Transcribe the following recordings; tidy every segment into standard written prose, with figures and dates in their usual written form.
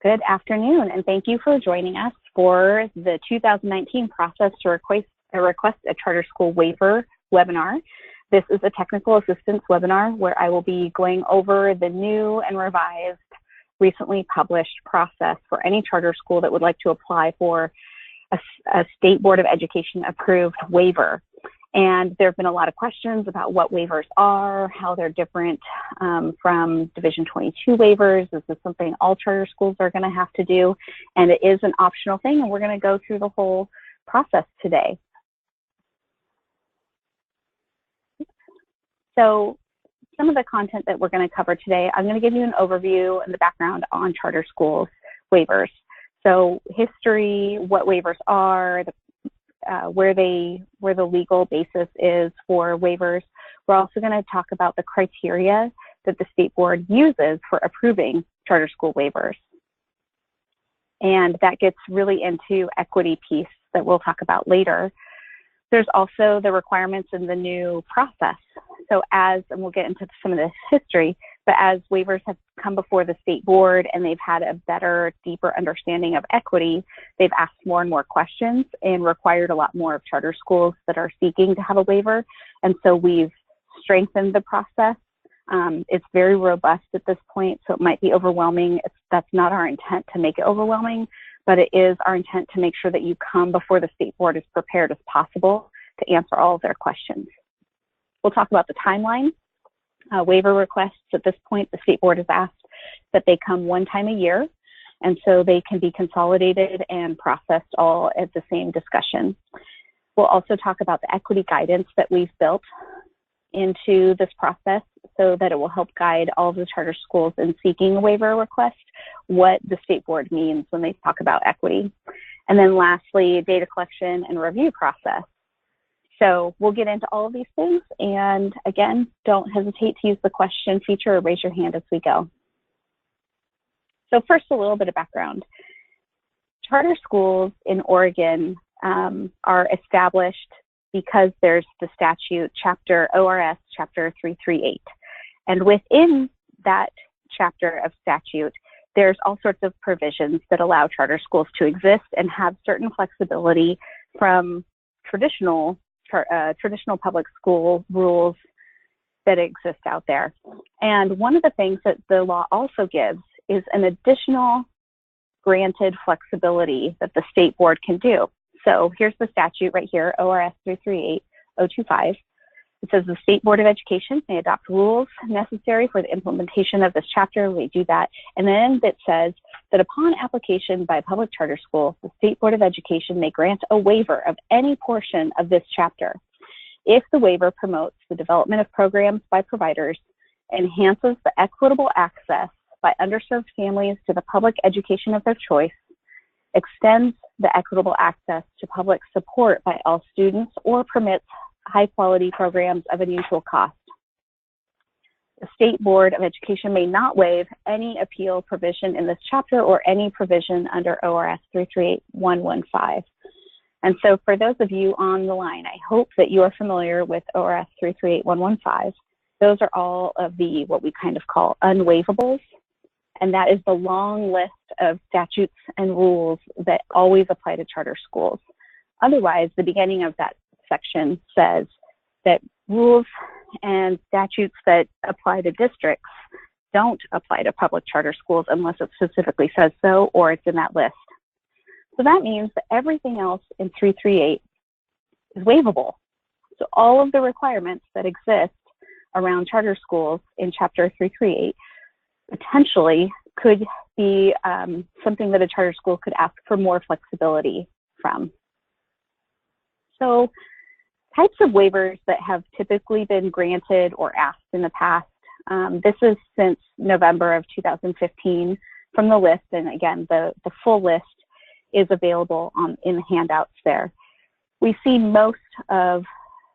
Good afternoon, and thank you for joining us for the 2019 process to request a charter school waiver webinar. This is a technical assistance webinar where I will be going over the new and revised, recently published process for any charter school that would like to apply for a State Board of Education approved waiver. And there have been a lot of questions about what waivers are, how they're different from Division 22 waivers. Is this something all charter schools are going to have to do? And it is an optional thing, and we're going to go through the whole process today. So some of the content that we're going to cover today, I'm going to give you an overview and the background on charter schools waivers. So history, what waivers are, where the legal basis is for waivers. We're also going to talk about the criteria that the State Board uses for approving charter school waivers. And that gets really into equity piece that we'll talk about later. There's also the requirements in the new process. So and we'll get into some of this history, but as waivers have come before the State Board and they've had a better, deeper understanding of equity, they've asked more and more questions and required a lot more of charter schools that are seeking to have a waiver. And so we've strengthened the process. It's very robust at this point, so it might be overwhelming. That's not our intent to make it overwhelming, but it is our intent to make sure that you come before the State Board as prepared as possible to answer all of their questions. We'll talk about the timeline. Waiver requests at this point, the State Board has asked that they come one time a year, and so they can be consolidated and processed all at the same discussion. We'll also talk about the equity guidance that we've built into this process so that it will help guide all of the charter schools in seeking a waiver request, what the State Board means when they talk about equity. And then lastly, data collection and review process. So we'll get into all of these things, and again, don't hesitate to use the question feature or raise your hand as we go. So first, a little bit of background. Charter schools in Oregon are established because there's the statute, ORS Chapter 338. And within that chapter of statute, there's all sorts of provisions that allow charter schools to exist and have certain flexibility from traditional public school rules that exist out there. And one of the things that the law also gives is an additional granted flexibility that the State Board can do. So here's the statute right here, ORS 338-025. It says the State Board of Education may adopt rules necessary for the implementation of this chapter. We do that. And then it says that upon application by a public charter school, the State Board of Education may grant a waiver of any portion of this chapter if the waiver promotes the development of programs by providers, enhances the equitable access by underserved families to the public education of their choice, extends the equitable access to public support by all students, or permits high-quality programs of unusual cost. The State Board of Education may not waive any appeal provision in this chapter or any provision under ORS 338115. And so for those of you on the line, I hope that you are familiar with ORS 338115. Those are all of the, what we kind of call unwaivables. And that is the long list of statutes and rules that always apply to charter schools. Otherwise, the beginning of that section says that rules and statutes that apply to districts don't apply to public charter schools unless it specifically says so or it's in that list. So that means that everything else in 338 is waivable. So all of the requirements that exist around charter schools in Chapter 338 potentially could be something that a charter school could ask for more flexibility from. So types of waivers that have typically been granted or asked in the past, this is since November of 2015 from the list, and again, the full list is available in the handouts there. We see most of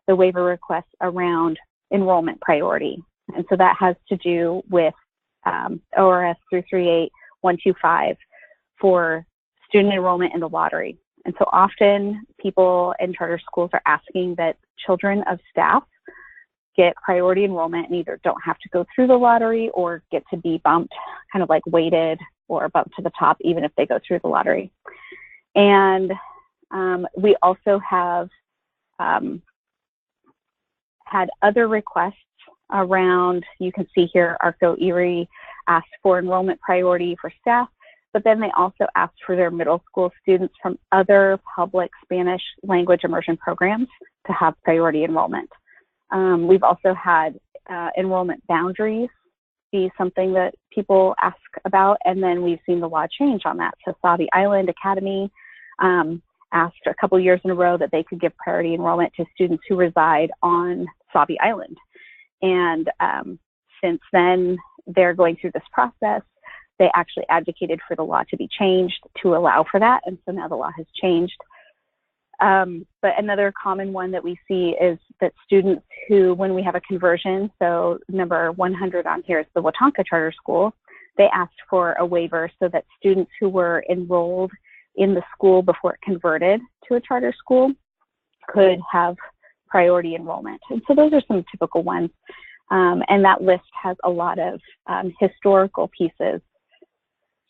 the waiver requests around enrollment priority, and so that has to do with ORS 338125 for student enrollment in the lottery. And so often people in charter schools are asking that children of staff get priority enrollment and either don't have to go through the lottery or get to be bumped, kind of like weighted or bump to the top, even if they go through the lottery. And we also have had other requests around, you can see here, ARCO Erie asked for enrollment priority for staff, but then they also asked for their middle school students from other public Spanish language immersion programs to have priority enrollment. We've also had enrollment boundaries be something that people ask about, and then we've seen the law change on that. So Sauvie Island Academy asked a couple years in a row that they could give priority enrollment to students who reside on Sauvie Island. And since then, they're going through this process. They actually advocated for the law to be changed to allow for that, and so now the law has changed. But another common one that we see is that students who, when we have a conversion, so number 100 on here is the Watonka Charter School, they asked for a waiver so that students who were enrolled in the school before it converted to a charter school could have priority enrollment. And so those are some typical ones. And that list has a lot of historical pieces.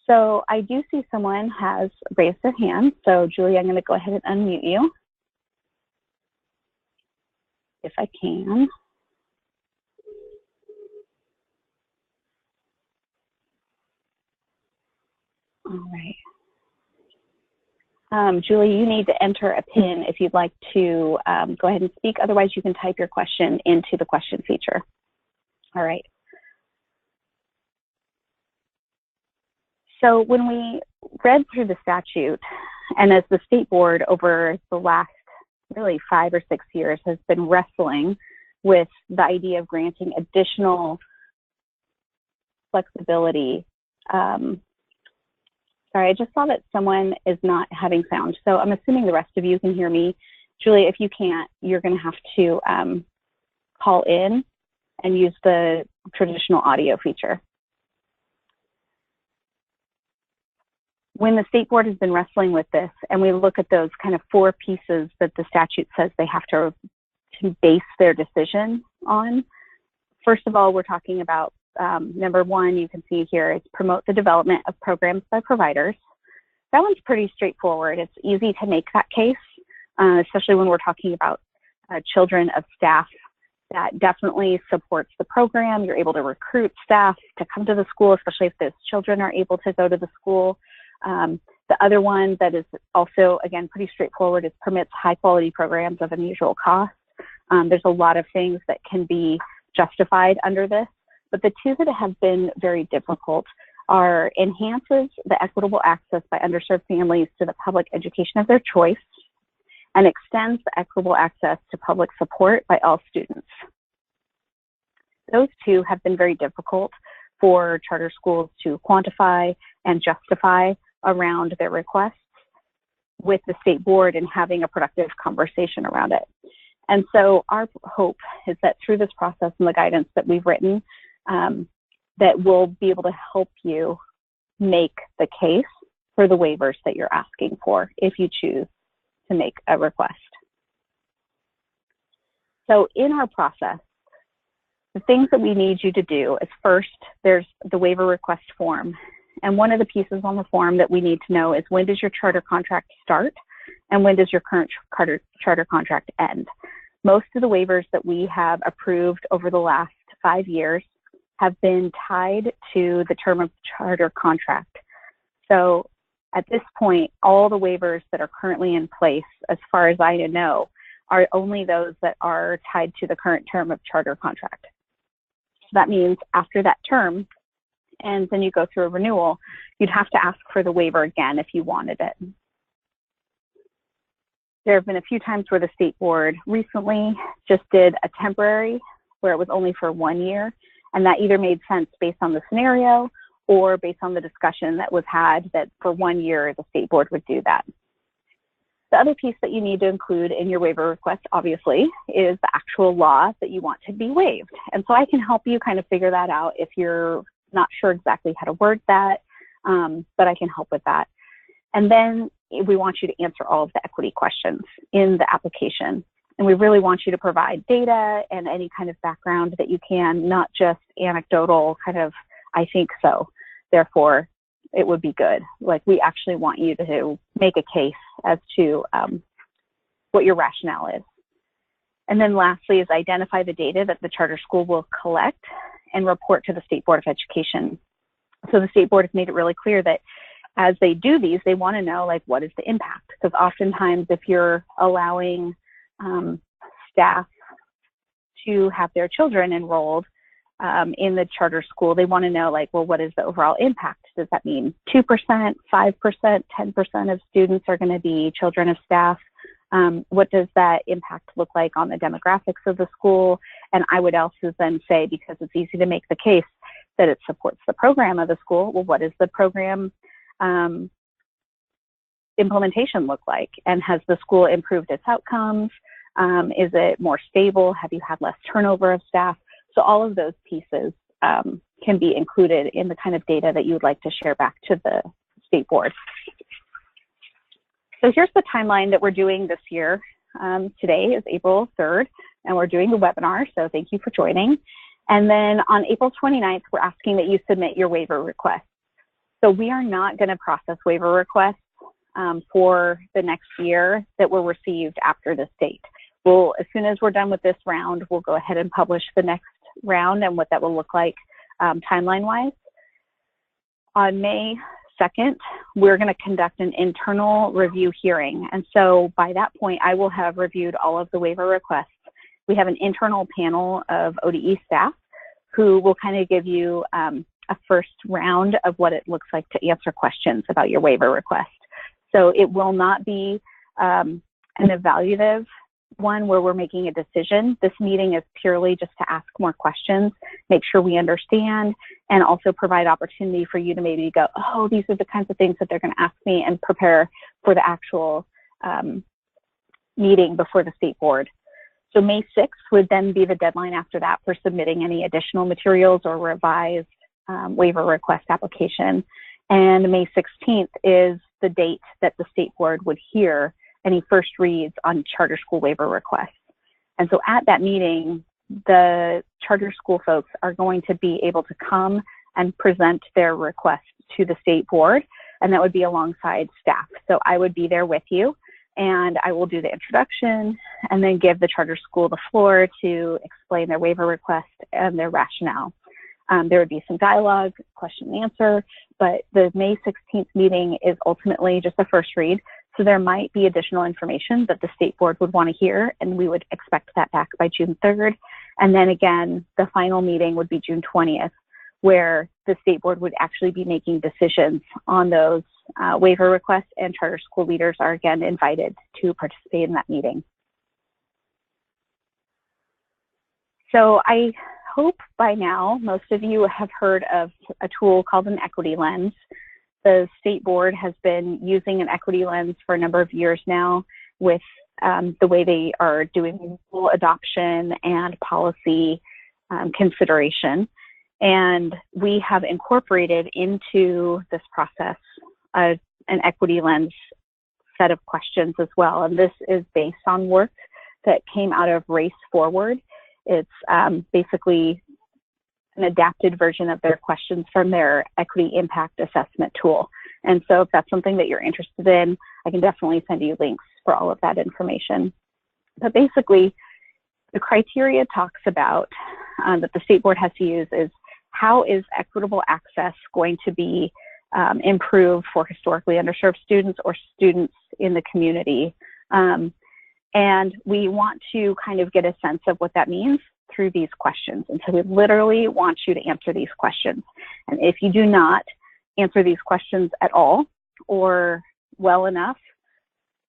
So I do see someone has raised their hand. So Julie, I'm going to go ahead and unmute you, if I can. All right. Julie, you need to enter a PIN if you'd like to go ahead and speak. Otherwise, you can type your question into the question feature. All right. So when we read through the statute, and as the state board over the last really 5 or 6 years has been wrestling with the idea of granting additional flexibility. Sorry, I just saw that someone is not having sound. So I'm assuming the rest of you can hear me. Julie, if you can't, you're going to have to call in and use the traditional audio feature. When the state board has been wrestling with this, and we look at those kind of 4 pieces that the statute says they have to base their decision on, first of all, we're talking about number 1, you can see here, is promote the development of programs by providers. That one's pretty straightforward. It's easy to make that case, especially when we're talking about children of staff. That definitely supports the program. You're able to recruit staff to come to the school, especially if those children are able to go to the school. The other one that is also, again, pretty straightforward is permits high quality programs of unusual cost. There's a lot of things that can be justified under this, but the 2 that have been very difficult are enhances the equitable access by underserved families to the public education of their choice, and extends the equitable access to public support by all students. Those 2 have been very difficult for charter schools to quantify and justify around their requests with the state board and having a productive conversation around it. And so our hope is that through this process and the guidance that we've written, that we'll be able to help you make the case for the waivers that you're asking for if you choose to make a request. So in our process, the things that we need you to do is, first, there's the waiver request form. And one of the pieces on the form that we need to know is, when does your charter contract start and when does your current charter contract end? Most of the waivers that we have approved over the last 5 years have been tied to the term of charter contract. So at this point, all the waivers that are currently in place, as far as I know, are only those that are tied to the current term of charter contract. So that means after that term, and then you go through a renewal, you'd have to ask for the waiver again if you wanted it. There have been a few times where the state board recently just did a temporary, where it was only for 1 year, and that either made sense based on the scenario or based on the discussion that was had that for 1 year the state board would do that. The other piece that you need to include in your waiver request, obviously, is the actual law that you want to be waived. And so I can help you kind of figure that out if you're not sure exactly how to word that, but I can help with that. And then we want you to answer all of the equity questions in the application. And we really want you to provide data and any kind of background that you can, not just anecdotal kind of, I think so, therefore it would be good. Like, we actually want you to make a case as to what your rationale is. And then lastly is identify the data that the charter school will collect and report to the State Board of Education. So the State Board has made it really clear that as they do these, they want to know, like, what is the impact? Because oftentimes if you're allowing staff to have their children enrolled in the charter school, they want to know, like, well, what is the overall impact? Does that mean 2%, 5%, 10% of students are going to be children of staff? What does that impact look like on the demographics of the school? And I would also then say, because it's easy to make the case that it supports the program of the school, well, what does the program implementation look like? And has the school improved its outcomes? Is it more stable? Have you had less turnover of staff? So all of those pieces can be included in the kind of data that you would like to share back to the State Board. So here's the timeline that we're doing this year. Today is April 3rd, and we're doing the webinar, so thank you for joining. And then on April 29th, we're asking that you submit your waiver request. So we are not going to process waiver requests for the next year that were received after this date. We'll, as soon as we're done with this round, we'll go ahead and publish the next round and what that will look like timeline-wise. On May 2nd, we're going to conduct an internal review hearing. And so by that point, I will have reviewed all of the waiver requests. We have an internal panel of ODE staff who will kind of give you a first round of what it looks like to answer questions about your waiver request. So it will not be an evaluative one where we're making a decision. This meeting is purely just to ask more questions, make sure we understand, and also provide opportunity for you to maybe go, oh, these are the kinds of things that they're going to ask me, and prepare for the actual meeting before the State Board. So May 6th would then be the deadline after that for submitting any additional materials or revised waiver request application. And May 16th is the date that the State Board would hear any first reads on charter school waiver requests. And so at that meeting, the charter school folks are going to be able to come and present their request to the State Board, and that would be alongside staff. So I would be there with you, and I will do the introduction and then give the charter school the floor to explain their waiver request and their rationale. There would be some dialogue, question and answer, but the May 16th meeting is ultimately just a first read. So there might be additional information that the State Board would want to hear, and we would expect that back by June 3rd. And then again, the final meeting would be June 20th, where the State Board would actually be making decisions on those waiver requests, and charter school leaders are again invited to participate in that meeting. So I hope by now most of you have heard of a tool called an equity lens. The State Board has been using an equity lens for a number of years now with the way they are doing rule adoption and policy consideration. And we have incorporated into this process an equity lens set of questions as well. And this is based on work that came out of Race Forward. It's basically an adapted version of their questions from their equity impact assessment tool. And so if that's something that you're interested in, I can definitely send you links for all of that information. But basically, the criteria talks about that the State Board has to use is how is equitable access going to be improved for historically underserved students or students in the community. And we want to kind of get a sense of what that means through these questions. And so we literally want you to answer these questions. And if you do not answer these questions at all or well enough,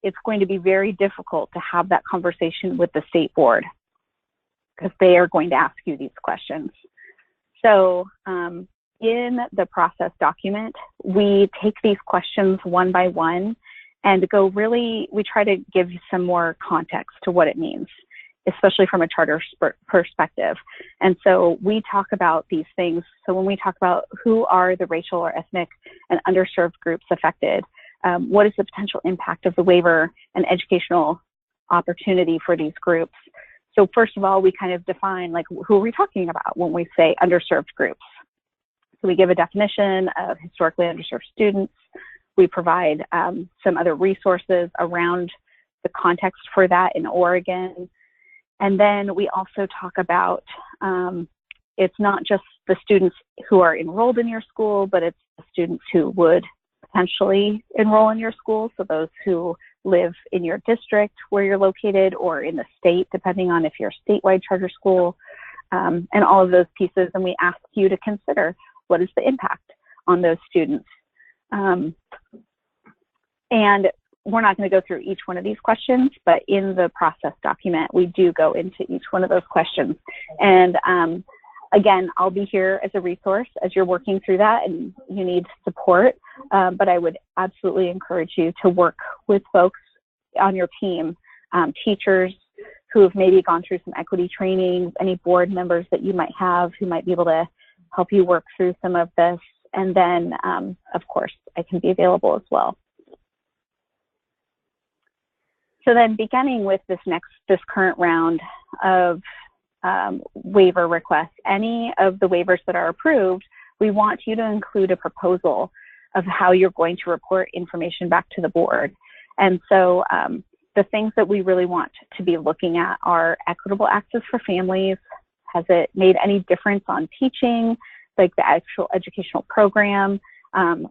it's going to be very difficult to have that conversation with the State Board because they are going to ask you these questions. So in the process document, we take these questions one by one and go really, we try to give you some more context to what it means, especially from a charter perspective. And so we talk about these things. So when we talk about who are the racial or ethnic and underserved groups affected, what is the potential impact of the waiver and educational opportunity for these groups? So first of all, we kind of define, like, who are we talking about when we say underserved groups? So we give a definition of historically underserved students. We provide some other resources around the context for that in Oregon. And then we also talk about it's not just the students who are enrolled in your school, but it's the students who would potentially enroll in your school. So those who live in your district where you're located or in the state, depending on if you're a statewide charter school, and all of those pieces. And we ask you to consider what is the impact on those students. And we're not going to go through each one of these questions, but in the process document, we do go into each one of those questions. And again, I'll be here as a resource as you're working through that and you need support, but I would absolutely encourage you to work with folks on your team, teachers who have maybe gone through some equity training, any board members that you might have who might be able to help you work through some of this. And then, of course, I can be available as well. So then beginning with this current round of waiver requests, any of the waivers that are approved, we want you to include a proposal of how you're going to report information back to the board. And so the things that we really want to be looking at are equitable access for families. Has it made any difference on teaching, like the actual educational program?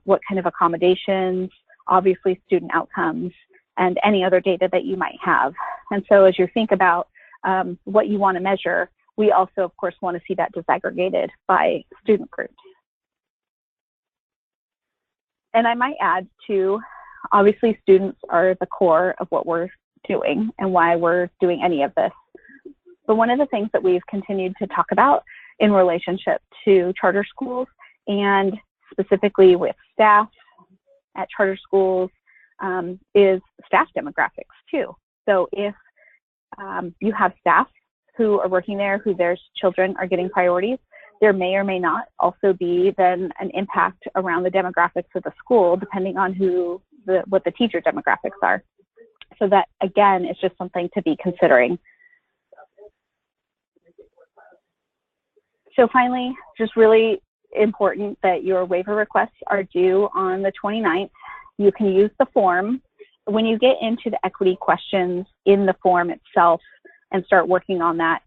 What kind of accommodations? Obviously, student outcomes, and any other data that you might have. And so as you think about what you want to measure, we also, of course, want to see that disaggregated by student groups. And I might add too, obviously students are the core of what we're doing and why we're doing any of this. But one of the things that we've continued to talk about in relationship to charter schools and specifically with staff at charter schools is staff demographics too. So if you have staff who are working there, who their children are getting priorities, there may or may not also be then an impact around the demographics of the school, depending on what the teacher demographics are. So that, again, is just something to be considering. So finally, just really important that your waiver requests are due on the 29th. You can use the form. When you get into the equity questions in the form itself and start working on that,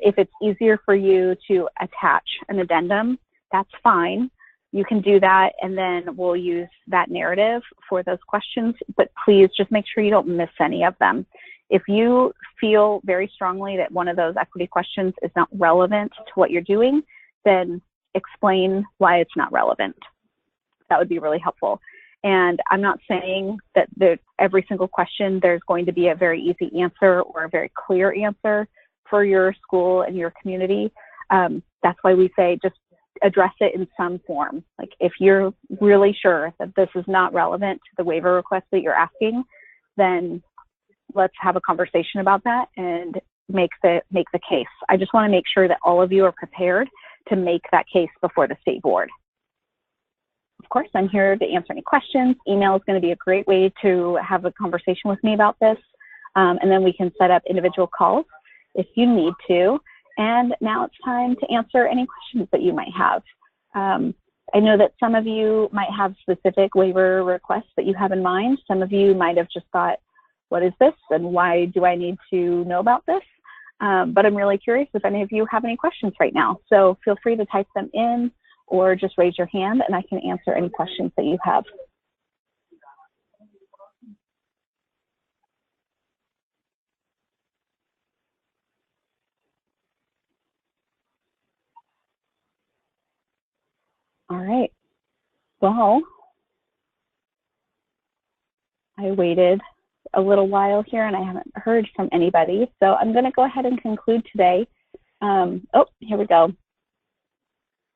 if it's easier for you to attach an addendum, that's fine. You can do that, and then we'll use that narrative for those questions, but please just make sure you don't miss any of them. If you feel very strongly that one of those equity questions is not relevant to what you're doing, then explain why it's not relevant. That would be really helpful. And I'm not saying that every single question there's going to be a very easy answer or a very clear answer for your school and your community. That's why we say just address it in some form. Like if you're really sure that this is not relevant to the waiver request that you're asking, then let's have a conversation about that and make the case. I just want to make sure that all of you are prepared to make that case before the state board. Of course, I'm here to answer any questions. Email is going to be a great way to have a conversation with me about this. And then we can set up individual calls if you need to. And now it's time to answer any questions that you might have. I know that some of you might have specific waiver requests that you have in mind. Some of you might have just thought, what is this and why do I need to know about this? But I'm really curious if any of you have any questions right now. So feel free to type them in or just raise your hand and I can answer any questions that you have. All right. Well, I waited a little while here and I haven't heard from anybody. So I'm going to go ahead and conclude today. Oh, here we go.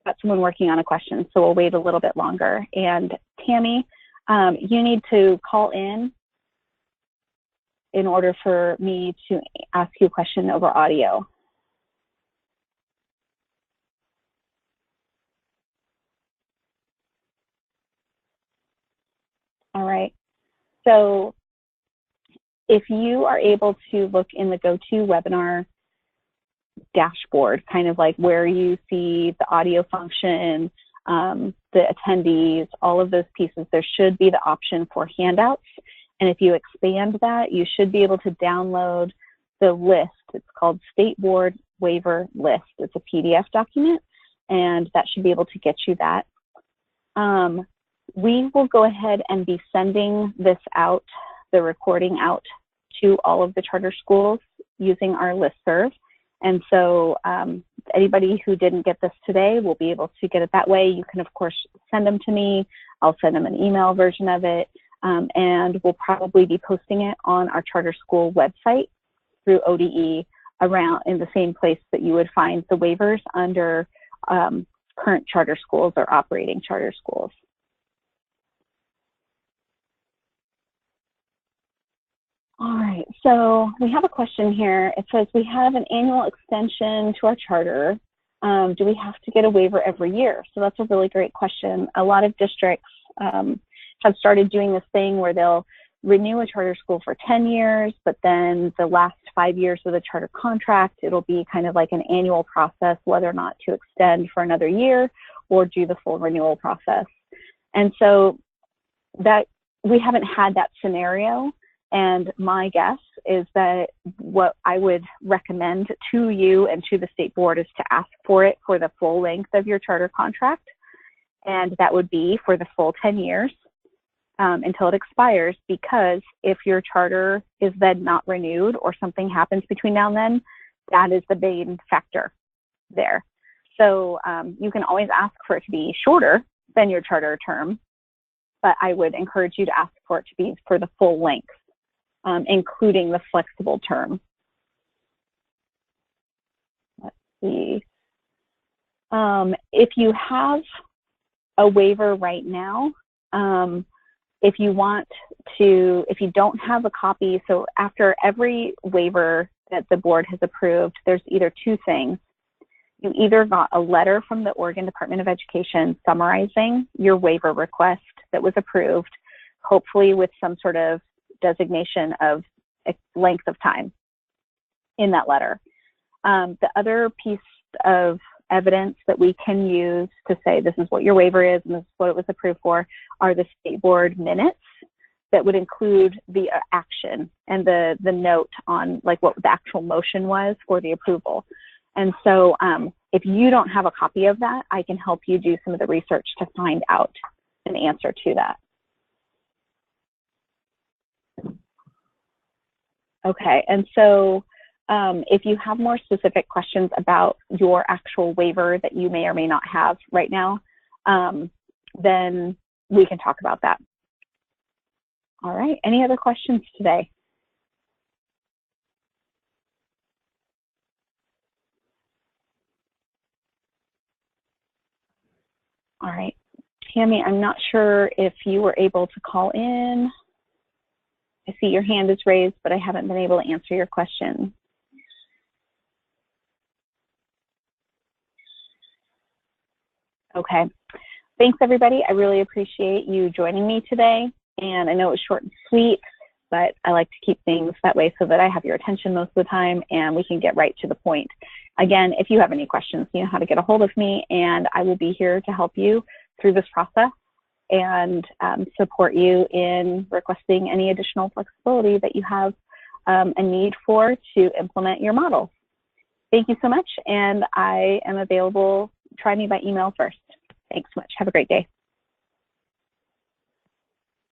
Got someone working on a question, so we'll wait a little bit longer. And Tammy, you need to call in order for me to ask you a question over audio. All right. So if you are able to look in the GoToWebinar dashboard, kind of like where you see the audio function, the attendees, all of those pieces, there should be the option for handouts. And if you expand that, you should be able to download the list. It's called State Board Waiver List. It's a PDF document, and that should be able to get you that. We will go ahead and be sending this out, the recording out to all of the charter schools using our listserv. And so anybody who didn't get this today will be able to get it that way. You can, of course, send them to me. I'll send them an email version of it. And we'll probably be posting it on our charter school website through ODE around in the same place that you would find the waivers under current charter schools or operating charter schools. All right, so we have a question here. It says, we have an annual extension to our charter. Do we have to get a waiver every year? So that's a really great question. A lot of districts have started doing this thing where they'll renew a charter school for 10 years, but then the last 5 years of the charter contract, it'll be kind of like an annual process, whether or not to extend for another year or do the full renewal process. And so that we haven't had that scenario. And my guess is that what I would recommend to you and to the state board is to ask for it for the full length of your charter contract. And that would be for the full 10 years until it expires, because if your charter is then not renewed or something happens between now and then, that is the main factor there. So you can always ask for it to be shorter than your charter term, but I would encourage you to ask for it to be for the full length, including the flexible term. Let's see. If you have a waiver right now, if you don't have a copy, so after every waiver that the board has approved, there's either two things. You either got a letter from the Oregon Department of Education summarizing your waiver request that was approved, hopefully with some sort of designation of length of time in that letter. The other piece of evidence that we can use to say this is what your waiver is and this is what it was approved for are the state board minutes that would include the action and the note on like what the actual motion was for the approval. And so if you don't have a copy of that, I can help you do some of the research to find out an answer to that. Okay, and so if you have more specific questions about your actual waiver that you may or may not have right now, then we can talk about that. All right, any other questions today? All right, Tammy, I'm not sure if you were able to call in. I see your hand is raised, but I haven't been able to answer your question. Okay, thanks everybody. I really appreciate you joining me today. And I know it was short and sweet, but I like to keep things that way so that I have your attention most of the time and we can get right to the point. Again, if you have any questions, you know how to get a hold of me, and I will be here to help you through this process and support you in requesting any additional flexibility that you have a need for to implement your model. Thank you so much, and I am available. Try me by email first. Thanks so much. Have a great day.